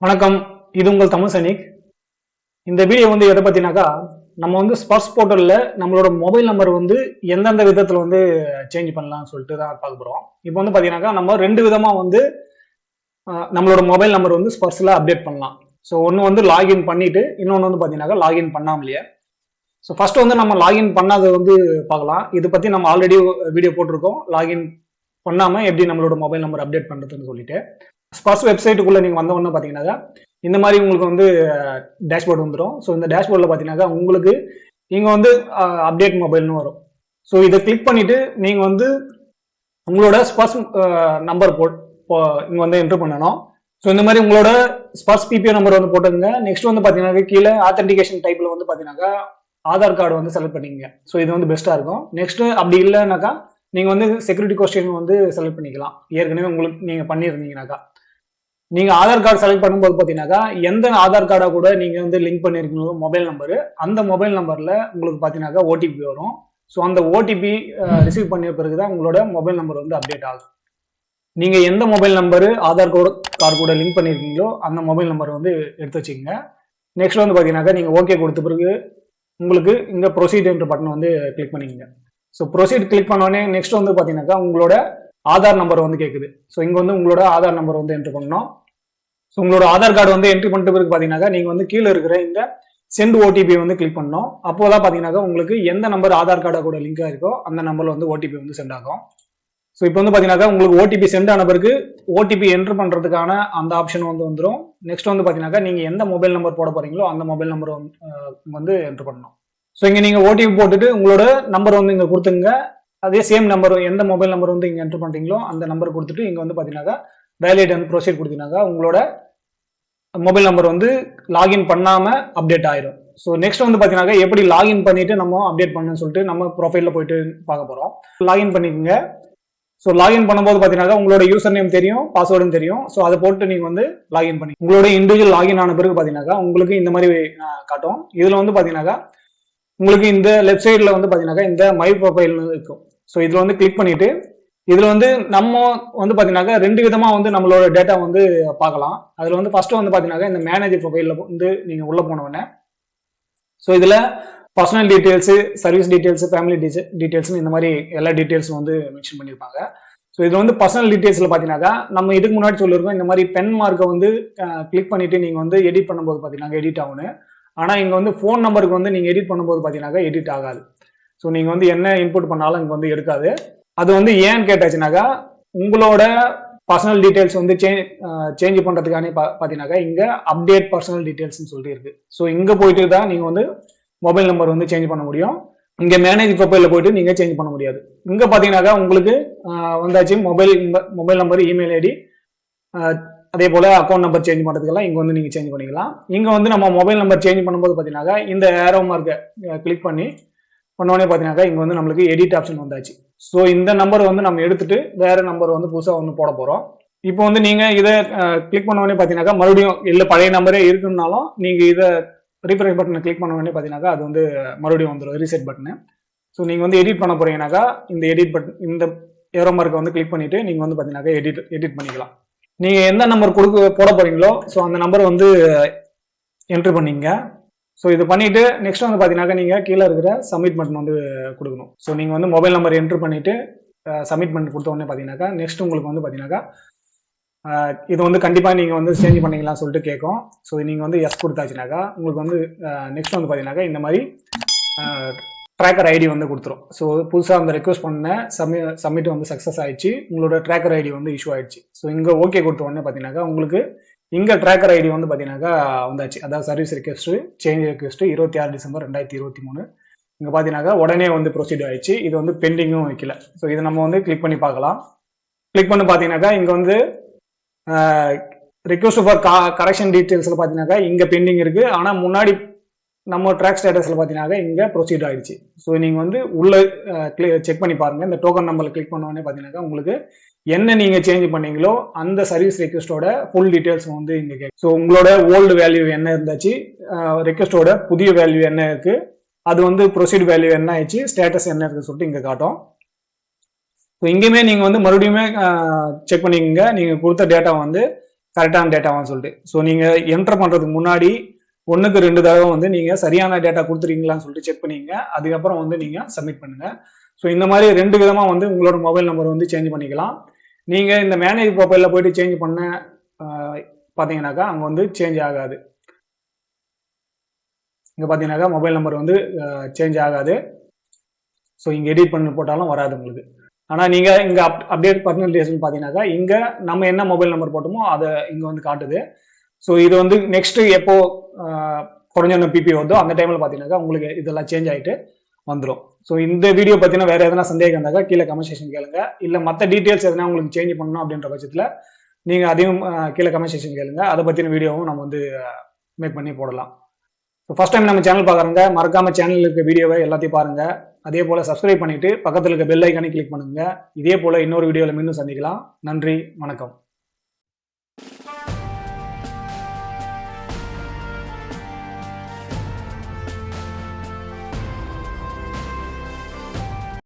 வணக்கம். இது உங்கள் தமிழ் சைனிக். இந்த வீடியோ எதை பத்தினாக்கா, நம்ம ஸ்பர்ஸ் போர்ட்டல்ல நம்மளோட மொபைல் நம்பர் எந்தெந்த விதத்துல சேஞ்ச் பண்ணலாம்னு சொல்லிட்டு தான் பார்க்க போறோம். இப்போ பாத்தீங்கன்னாக்கா நம்ம ரெண்டு விதமா நம்மளோட மொபைல் நம்பர் ஸ்பர்ஸ்ல அப்டேட் பண்ணலாம். ஸோ ஒன்று லாகின் பண்ணிட்டு இன்னொன்று பாத்தீங்கன்னாக்கா லாகின் பண்ணாமலையே. ஸோ ஃபர்ஸ்ட் நம்ம லாகின் பண்ணாத பார்க்கலாம். இது பத்தி நம்ம ஆல்ரெடி வீடியோ போட்டிருக்கோம். லாகின் பண்ணாம எப்படி நம்மளோட மொபைல் நம்பர் அப்டேட் பண்றதுன்னு சொல்லிட்டு ஸ்பர்ஸ் வெப்சைட்டுக்குள்ள நீங்க வந்த உடனே பாத்தீங்கன்னா இந்த மாதிரி உங்களுக்கு டேஷ்போர்டு வந்துடும். ஸோ இந்த டேஷ்போர்டில் பார்த்தீங்கன்னாக்கா உங்களுக்கு இங்கே அப்டேட் மொபைல்னு வரும். ஸோ இதை கிளிக் பண்ணிட்டு நீங்க உங்களோட ஸ்பர்ஸ் நம்பர் இங்க என்டர் பண்ணணும். ஸோ இந்த மாதிரி உங்களோட ஸ்பர்ஸ் பிபிஓ நம்பர் போட்டுங்க. நெக்ஸ்ட் பார்த்தீங்கன்னா கீழே ஆத்தென்டிகேஷன் டைப்ல பார்த்தீங்கன்னாக்கா ஆதார் கார்டு செலக்ட் பண்ணிங்க. ஸோ இது பெஸ்டா இருக்கும். நெக்ஸ்ட் அப்படி இல்லைனாக்கா நீங்க செக்யூரிட்டி கொஸ்டின் செலக்ட் பண்ணிக்கலாம். ஏற்கனவே உங்களுக்கு நீங்க பண்ணியிருந்தீங்கன்னாக்கா நீங்க ஆதார் கார்டு செலக்ட் பண்ணும்போது பாத்தீங்கன்னாக்கா எந்த ஆதார் கார்டா கூட நீங்க லிங்க் பண்ணிருக்கீங்களோ மொபைல் நம்பரு, அந்த மொபைல் நம்பர்ல உங்களுக்கு பாத்தீங்கன்னாக்கா ஓடிபி வரும். ஸோ அந்த ஓடிபி ரிசீவ் பண்ணிய பிறகுதான் உங்களோட மொபைல் நம்பர் அப்டேட் ஆகும். நீங்க எந்த மொபைல் நம்பரு ஆதார் கார்டு கூட லிங்க் பண்ணிருக்கீங்களோ அந்த மொபைல் நம்பர் எடுத்து வச்சுக்கோங்க. நெக்ஸ்ட் பாத்தீங்கன்னாக்கா நீங்க ஓகே கொடுத்த பிறகு உங்களுக்கு இங்க ப்ரொசீட் என்ற பட்டன் கிளிக் பண்ணிக்கங்க. ஸோ ப்ரொசீட் கிளிக் பண்ணோடனே நெக்ஸ்ட் பாத்தீங்கன்னாக்கா உங்களோட ஆதார் நம்பர் கேட்குது. ஸோ இங்க உங்களோட ஆதார் நம்பர் என்டர் பண்ணணும். ஸோ உங்களோட ஆதார் கார்டு என்ட்ரி பண்ணிட்டு பிறகு பாத்தீங்கன்னாக்கா நீங்க கீழே இருக்கிற இந்த சென்ட் ஓடிபி கிளிக் பண்ணணும். அப்போதான் பாத்தீங்கன்னாக்கா உங்களுக்கு எந்த நம்பர் ஆதார் கார்டா கூட லிங்க் ஆயிருக்கோ அந்த நம்பர்ல ஓடிபி சென்ட் ஆகும். ஸோ இப்போ பாத்தீங்கன்னாக்கா உங்களுக்கு ஓடிபி சென்ட் ஆன பிறகு ஓடிபி என்டர் பண்றதுக்கான அந்த ஆப்ஷன் வந்துரும். நெக்ஸ்ட் பாத்தீங்கன்னாக்கா நீங்க எந்த மொபைல் நம்பர் போட போறீங்களோ அந்த மொபைல் நம்பர் என்டர் பண்ணணும். ஸோ இங்க நீங்க ஓடிபி போட்டுட்டு உங்களோட நம்பர் இங்க கொடுத்துங்க. அதே சேம் நம்பர் எந்த மொபைல் நம்பர் இங்க என்டர் பண்றீங்களோ அந்த நம்பர் கொடுத்துட்டு இங்க பாத்தீங்கன்னாக்கா வேலிட் அண்ட் ப்ரொசீட் கொடுத்தீங்கன்னாக்கா உங்களோட மொபைல் நம்பர் லாகின் பண்ணாம அப்டேட் ஆயிடும். ஸோ நெக்ஸ்ட் பாத்தீங்கன்னா எப்படி லாகின் பண்ணிட்டு நம்ம அப்டேட் பண்ணணும்னு சொல்லிட்டு நம்ம ப்ரொஃபைல்ல போயிட்டு பார்க்க போறோம். லாகின் பண்ணிக்கோங்க. ஸோ லாகின் பண்ணும்போது பாத்தீங்கன்னா உங்களோட யூசர் நேம் தெரியும், பாஸ்வேர்டும் தெரியும். ஸோ அதை போட்டு நீங்க லாகின் பண்ணி உங்களோட இண்டிவிஜுவல் லாகின் ஆன பிறகு பாத்தீங்கன்னாக்கா உங்களுக்கு இந்த மாதிரி காட்டும். இதுல பாத்தீங்கன்னாக்கா உங்களுக்கு இந்த லெஃப்ட் சைட்ல பாத்தீங்கன்னாக்கா இந்த மை ப்ரொஃபைல் இருக்கும். ஸோ இதுல கிளிக் பண்ணிட்டு இதுல நம்ம பாத்தீங்கன்னாக்கா ரெண்டு விதமா நம்மளோட டேட்டா பார்க்கலாம். அதுல ஃபர்ஸ்ட் பாத்தீங்கன்னா இந்த மேனேஜர் ப்ரொஃபைல்ல நீங்க உள்ள போன உடனே ஸோ இதுல personal details, service details, family details இந்த மாதிரி எல்லா டீடைல்ஸ் மென்ஷன் பண்ணியிருப்பாங்க. ஸோ இது பர்சனல் டீடைல்ஸ்ல பாத்தீங்கன்னாக்கா நம்ம இதுக்கு முன்னாடி சொல்லியிருக்கோம் இந்த மாதிரி பென் மார்க்கை கிளிக் பண்ணிட்டு நீங்க எடிட் பண்ணும்போது பாத்தீங்கன்னா எடிட் ஆகணும். ஆனா இங்க ஃபோன் நம்பருக்கு நீங்க எடிட் பண்ணும்போது பாத்தீங்கன்னா எடிட் ஆகாது. ஸோ நீங்க என்ன இன்புட் பண்ணாலும் இங்க எடுக்காது. அது ஏன்னு கேட்டாச்சுனாக்கா உங்களோட பர்சனல் டீடைல்ஸ் சேஞ்ச் பண்றதுக்கான பாத்தீங்கன்னாக்கா இங்க அப்டேட் பர்சனல் டீடைல்ஸ் சொல்லிட்டு இருக்கு. ஸோ இங்க போயிட்டு தான் நீங்க மொபைல் நம்பர் சேஞ்ச் பண்ண முடியும். இங்க மேனேஜ் ப்ரொஃபைல்ல போயிட்டு நீங்க சேஞ்ச் பண்ண முடியாது. இங்க பாத்தீங்கன்னாக்கா உங்களுக்கு வந்தாச்சு மொபைல் நம்பர், இமெயில் ஐடி, அதே போல அக்கௌண்ட் நம்பர் சேஞ்ச் பண்றதுக்கெல்லாம் இங்க நீங்க சேஞ்ச் பண்ணிக்கலாம். இங்க நம்ம மொபைல் நம்பர் சேஞ்ச் பண்ணும்போது பாத்தீங்கன்னாக்கா இந்த ஏரோ மார்க்கை கிளிக் பண்ணோடனே பாத்தீங்கன்னாக்கா இங்க நம்மளுக்கு எடிட் ஆப்ஷன் வந்தாச்சு. ஸோ இந்த நம்பர் நம்ம எடுத்துட்டு வேற நம்பர் புதுசா போட போறோம். இப்போ நீங்க இதை கிளிக் பண்ண உடனே பாத்தீங்கன்னாக்கா மறுபடியும் இல்ல பழைய நம்பரே இருக்குன்னாலும் நீங்க இதை ரீஃப்ரெஷ் பட்டனை கிளிக் பண்ண உடனே பாத்தீங்கன்னாக்கா அது மறுபடியும் வந்துடும் ரீசெட் பட்டனு. ஸோ நீங்க எடிட் பண்ண போறீங்கன்னாக்கா இந்த எடிட் பட்டன் இந்த ஏரோ மார்க்கை கிளிக் பண்ணிட்டு நீங்க பாத்தீங்கன்னாக்கா எடிட் பண்ணிக்கலாம். நீங்க எந்த நம்பர் போட போறீங்களோ ஸோ அந்த நம்பர் என்ட்ரு பண்ணீங்க. ஸோ இது பண்ணிட்டு நெக்ஸ்ட் பாத்தீங்கன்னா நீங்க கீழே இருக்கிற சப்மிட் பட்டன் கொடுக்கணும். ஸோ நீங்க மொபைல் நம்பர் என்ட்ரு பண்ணிட்டு சப்மிட் பண்ணி கொடுத்த உடனே பாத்தீங்கன்னாக்கா நெக்ஸ்ட் உங்களுக்கு பாத்தீங்கன்னாக்கா இது கண்டிப்பா நீங்க சேஞ்ச் பண்ணீங்களாம் சொல்லிட்டு கேட்கும். ஸோ நீங்க எஸ் கொடுத்தாச்சுனாக்கா உங்களுக்கு நெக்ஸ்ட் பாத்தீங்கன்னாக்கா இந்த மாதிரி ட்ராக்கர் ஐடி கொடுத்துரும். ஸோ புதுசா ரெக்வஸ்ட் பண்ண சப்மிட் சக்சஸ் ஆயிடுச்சு. உங்களோட ட்ராக்கர் ஐடி இஷ்யூ ஆயிடுச்சு. ஸோ இங்க ஓகே கொடுத்த உடனே பாத்தீங்கன்னாக்கா உங்களுக்கு இங்க ட்ராக்கர் ஐடி பாத்தீங்கன்னாக்கா வந்தாச்சு. அதாவது service request change request 26 December 2023 இங்க பாத்தீங்கன்னாக்கா உடனே ப்ரொசீட் ஆயிடுச்சு. இது பெண்டிங்கும் வைக்கல. ஸோ இதை நம்ம கிளிக் பண்ணி பார்க்கலாம். கிளிக் பண்ணி பாத்தீங்கன்னாக்கா இங்க ரெக்வஸ்ட் ஃபார் கரெக்ஷன் டீடைல்ஸ்ல பாத்தீங்கன்னாக்கா இங்க பெண்டிங் இருக்கு. ஆனா முன்னாடி நம்ம ட்ராக் ஸ்டேட்டஸ்ல பாத்தீங்கன்னாக்கா இங்க ப்ரொசீட் ஆயிடுச்சு. ஸோ நீங்க உள்ள செக் பண்ணி பாருங்க. இந்த டோக்கன் நம்பர்ல கிளிக் பண்ண உடனே பாத்தீங்கன்னாக்கா உங்களுக்கு என்ன நீங்க சேஞ்ச் பண்ணீங்களோ அந்த சர்வீஸ் ரெக்வஸ்டோட ஃபுல் டீடைல்ஸ் இங்க கேட்கும். ஸோ உங்களோட ஓல்டு வேல்யூ என்ன இருந்துச்சு, ரெக்வஸ்டோட புதிய வேல்யூ என்ன இருக்கு, அது ப்ரொசீட் வேல்யூ என்ன ஆயிடுச்சு, ஸ்டேட்டஸ் என்ன இருக்கு சொல்லிட்டு இங்க காட்டும். ஸோ இங்கேயுமே நீங்க மறுபடியும் செக் பண்ணிக்கோங்க. நீங்க கொடுத்த டேட்டா கரெக்டான டேட்டாவான்னு சொல்லிட்டு. ஸோ நீங்கள் என்டர் பண்ணுறதுக்கு முன்னாடி 1க்கு 2 தடவை வந்து நீங்கள் சரியான டேட்டா கொடுத்துருக்கீங்களான்னு சொல்லிட்டு செக் பண்ணிங்க. அதுக்கப்புறம் வந்து நீங்கள் சப்மிட் பண்ணுங்க. ஸோ இந்த மாதிரி 2 விதமாக வந்து உங்களோட மொபைல் நம்பர் வந்து சேஞ்ச் பண்ணிக்கலாம். நீங்கள் இந்த மேனேஜ் ப்ரொஃபைலில் போயிட்டு சேஞ்ச் பண்ண பார்த்தீங்கன்னாக்கா அங்கே வந்து சேஞ்ச் ஆகாது. இங்கே பார்த்தீங்கன்னாக்கா மொபைல் நம்பர் வந்து சேஞ்ச் ஆகாது. ஸோ இங்கே எடிட் பண்ணி போட்டாலும் வராது உங்களுக்கு. ஆனால் நீங்கள் இங்கே அப்டேட் பர்சனலைசேஷன் பார்த்தீங்கன்னாக்கா இங்கே நம்ம என்ன மொபைல் நம்பர் போட்டோமோ அதை இங்கே வந்து காட்டுது. ஸோ இது வந்து நெக்ஸ்ட் எப்போ குறைஞ்ச பிபி வருதோ அந்த டைமில் பார்த்தீங்கன்னாக்கா உங்களுக்கு இதெல்லாம் சேஞ்ச் ஆகிட்டு வந்துடும். ஸோ இந்த வீடியோ பார்த்தீங்கன்னா வேறு எதனா சந்தேகம் இருந்தாக்கா கீழே கமெண்ட் செக்ஷன் கேளுங்க. இல்லை மற்ற டீட்டெயில்ஸ் எதனா உங்களுக்கு சேஞ்ச் பண்ணணும் அப்படின்ற பட்சத்தில் நீங்கள் அதையும் கீழே கமெண்ட் செக்ஷன் கேளுங்க. அதை பற்றின வீடியோவும் நம்ம வந்து மேக் பண்ணி போடலாம். ஸோ ஃபர்ஸ்ட் டைம் நம்ம சேனல் பார்க்குறவங்க மறக்காம சேனலில் இருக்க வீடியோவை எல்லாத்தையும் பாருங்க. அதே போல் சப்ஸ்கிரைப் பண்ணிட்டு பக்கத்தில் இருக்க பெல் ஐக்கானை கிளிக் பண்ணுங்க. இதே போல் இன்னொரு வீடியோவில் மீண்டும் சந்திக்கலாம். நன்றி, வணக்கம்.